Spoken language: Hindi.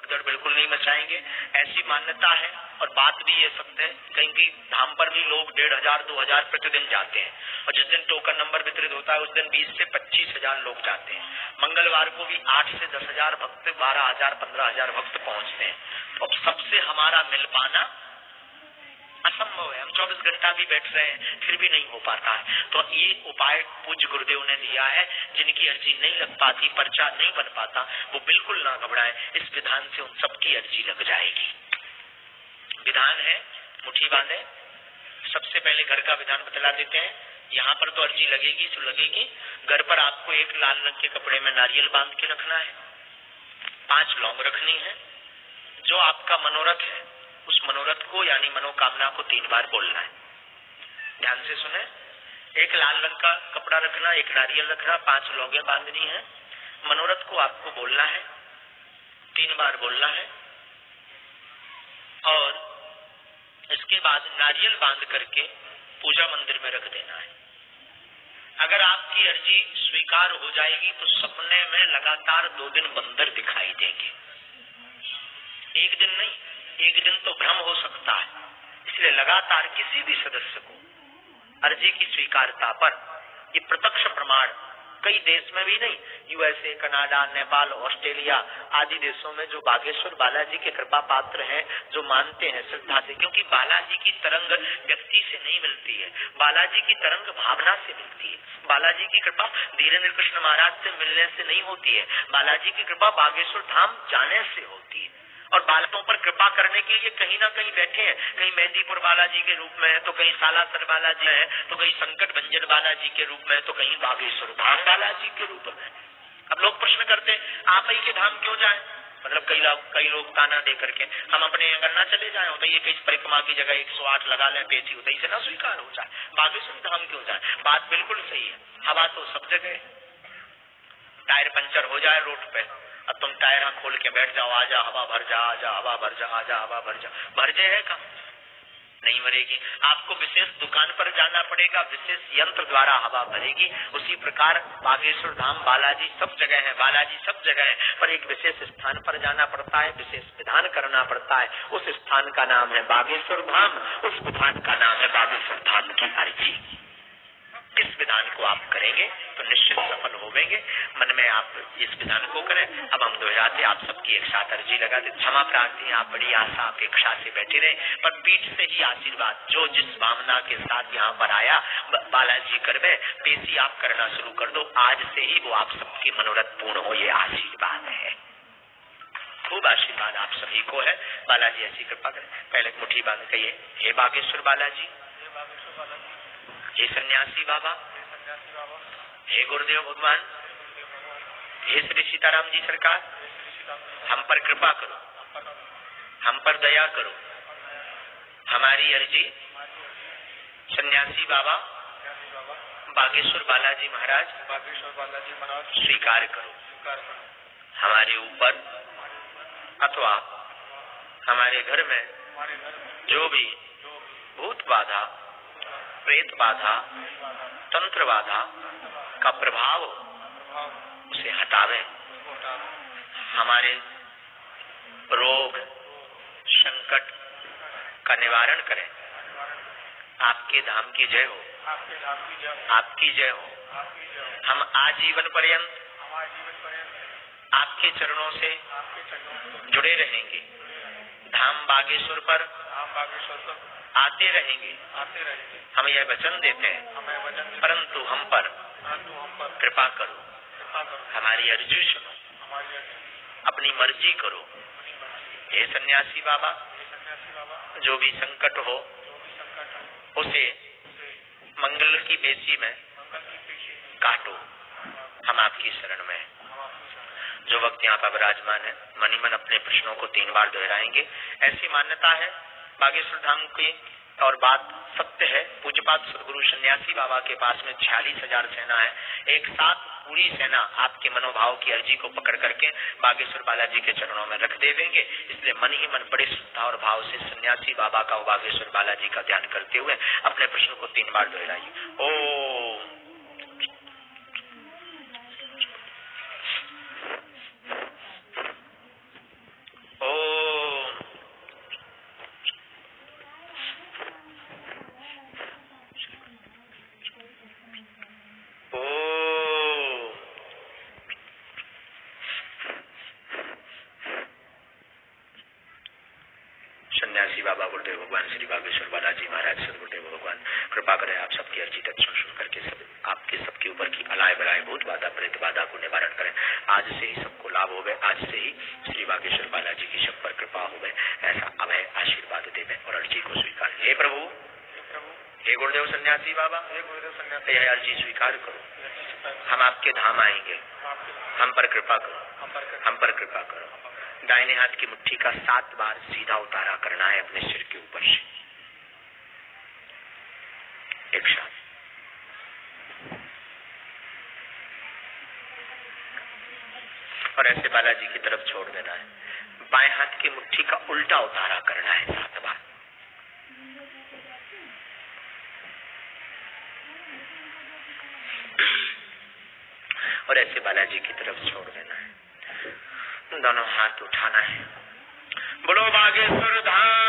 भगदड़ बिल्कुल नहीं मचाएंगे, ऐसी मान्यता है। और बात भी ये सत्य है, कहीं भी धाम पर भी लोग 1500 2000 प्रतिदिन जाते हैं, और जिस दिन टोकन नंबर वितरित होता है उस दिन 20 से 25,000 लोग जाते हैं। मंगलवार को भी 8 से 10,000 भक्त, 12,000 15,000 भक्त पहुंचते हैं। तो अब सबसे हमारा मिल पाना असंभव है। हम 24 घंटा भी बैठ रहे हैं फिर भी नहीं हो पाता है। तो ये उपाय पूज्य गुरुदेव ने दिया है। जिनकी अर्जी नहीं लग पाती, पर्चा नहीं बन पाता, वो बिल्कुल ना घबराए, इस विधान से उन सबकी अर्जी लग जाएगी। विधान है, मुट्ठी बांधे। सबसे पहले घर का विधान बतला देते हैं। यहाँ पर तो अर्जी लगेगी तो लगेगी। घर पर आपको एक लाल रंग के कपड़े में नारियल बांध के रखना है, 5 लौंग रखनी है। जो आपका मनोरथ है उस मनोरथ को यानी मनोकामना को 3 बार बोलना है। ध्यान से सुने। एक लाल रंग का कपड़ा रखना, एक नारियल रखना, 5 लौंगे बांधनी है। मनोरथ को आपको बोलना है, 3 बार बोलना है। और इसके बाद नारियल बांध करके पूजा मंदिर में रख देना है। अगर आपकी अर्जी स्वीकार हो जाएगी तो सपने में लगातार 2 दिन बंदर दिखाई देंगे। एक दिन नहीं, एक दिन तो भ्रम हो सकता है। इसलिए लगातार किसी भी सदस्य को अर्जी की स्वीकारता पर ये प्रत्यक्ष प्रमाण कई देश में भी नहीं, यूएसए, कनाडा, नेपाल, ऑस्ट्रेलिया आदि देशों में जो बागेश्वर बालाजी के कृपा पात्र हैं, जो मानते हैं श्रद्धा से, क्योंकि बालाजी की तरंग व्यक्ति से नहीं मिलती है, बालाजी की तरंग भावना से मिलती है। बालाजी की कृपा धीरेन्द्र कृष्ण महाराज से मिलने से नहीं होती है, बालाजी की कृपा बागेश्वर धाम जाने से होती है। और बालकों पर कृपा करने के लिए कहीं ना कहीं बैठे हैं, कहीं मेहंदीपुर बालाजी के रूप में, तो कहीं सालासर बालाजी है, तो कहीं संकट भंजन बालाजी के रूप में, तो कहीं बागेश्वर धाम बालाजी के रूप में। अब लोग प्रश्न करते हैं आप ही के धाम क्यों जाएं? मतलब कई लोग ताना दे करके हम अपने अगर ना चले जाए होता, ये कहीं परिक्रमा की जगह 108 लगा लें पेची होता, इसे ना स्वीकार हो जाए, बागेश्वर धाम क्यों जाए? बात बिल्कुल सही है। हवा तो सब जगह, टायर पंचर हो जाए रोड पे, अब तुम टायर खोल के बैठ जाओ, आजा हवा भर जा, आजा हवा भर जा, आजा हवा भर जा, भर जाए का नहीं भरेगी। आपको विशेष दुकान पर जाना पड़ेगा, विशेष यंत्र द्वारा हवा भरेगी। उसी प्रकार बागेश्वर धाम बालाजी सब जगह है, बालाजी सब जगह है, पर एक विशेष स्थान पर जाना पड़ता है, विशेष विधान करना पड़ता है। उस स्थान का नाम है बागेश्वर धाम, उस विधान का नाम है बागेश्वर धाम की अर्जी। इस विधान को आप करेंगे तो निश्चित सफल होवेंगे। मन में आप इस विधान को करें। अब हम दोहराते, आप सबकी एक साथ अर्जी लगा दे। क्षमा प्रार्थी, आप बड़ी आशा अपेक्षा से बैठे रहे, पर पीठ से ही आशीर्वाद, जो जिस भावना के साथ यहाँ पर आया बालाजी कर में पेशी आप करना शुरू कर दो। आज से ही वो आप सबकी मनोरथ पूर्ण हो, ये आशीर्वाद है। खूब आशीर्वाद आप सभी को है। बालाजी ऐसी कृपा करें। पहले मुट्ठी बांध कहिए, हे बागेश्वर बालाजी, हे सन्यासी बाबा, हे गुरुदेव भगवान, हे श्री सीताराम जी सरकार, हम पर कृपा करो, हम पर दया करो। हमारी अर्जी सन्यासी बाबा बागेश्वर बालाजी महाराज स्वीकार करो। हमारे ऊपर अथवा हमारे घर में जो भी भूत बाधा, प्रेत बाधा, तंत्र बाधा का प्रभाव उसे हटावे, हमारे रोग संकट का निवारण करें। आपके धाम की जय हो, आपकी जय हो। हम आजीवन पर्यंत आपके चरणों से जुड़े रहेंगे, धाम बागेश्वर पर आते रहेंगे। हम यह वचन देते हैं, परंतु हम पर कृपा करो, हमारी अर्जी सुनो, अपनी मर्जी करो। हे सन्यासी बाबा, जो भी संकट हो उसे मंगल की पेशी में काटो, हम आपकी शरण में हैं। जो वक्त यहाँ पर विराजमान है मनी मन अपने प्रश्नों को 3 बार दोहराएंगे। ऐसी मान्यता है बागेश्वर धाम की, और बात सत्य है। पूज्यपाद सदगुरु सन्यासी बाबा के पास में 46,000 सेना है। एक साथ पूरी सेना आपके मनोभाव की अर्जी को पकड़ करके बागेश्वर बालाजी के चरणों में रख देवेंगे। इसलिए मन ही मन बड़े श्रद्धा और भाव से सन्यासी बाबा का, बागेश्वर बालाजी का ध्यान करते हुए अपने प्रश्न को 3 बार दोहराइए। ओम सन्यासी बाबा गुरुदेव भगवान श्री बागेश्वर बालाजी महाराज सदगुरुदेव भगवान कृपा करें आप सबकी अर्जी तक सुन करके सब आपके सबके ऊपर की अलाय बलाय भूत बाधा प्रेत बाधा को निवारण करें। आज से ही सबको लाभ हो गए, आज से ही श्री बागेश्वर बालाजी की सब पर कृपा हो गए, ऐसा अभय आशीर्वाद देवे और अर्जी को स्वीकार। हे प्रभु, हे गुरुदेव सन्यासी बाबा, हे गुरुदेव सन्यासी, यह अर्जी स्वीकार करो। हम आपके धाम आएंगे, हम पर कृपा करो, हम पर कृपा करो। दाहिने हाथ की मुट्ठी का 7 बार सीधा उतारा करना है अपने सिर के ऊपर से, एक साथ। और ऐसे बालाजी की तरफ छोड़ देना है। बाएं हाथ की मुट्ठी का उल्टा उतारा करना है 7 बार। और ऐसे बालाजी की तरफ छोड़ देना है। दोनों हाथ उठाना है। बोलो बागेश्वर धाम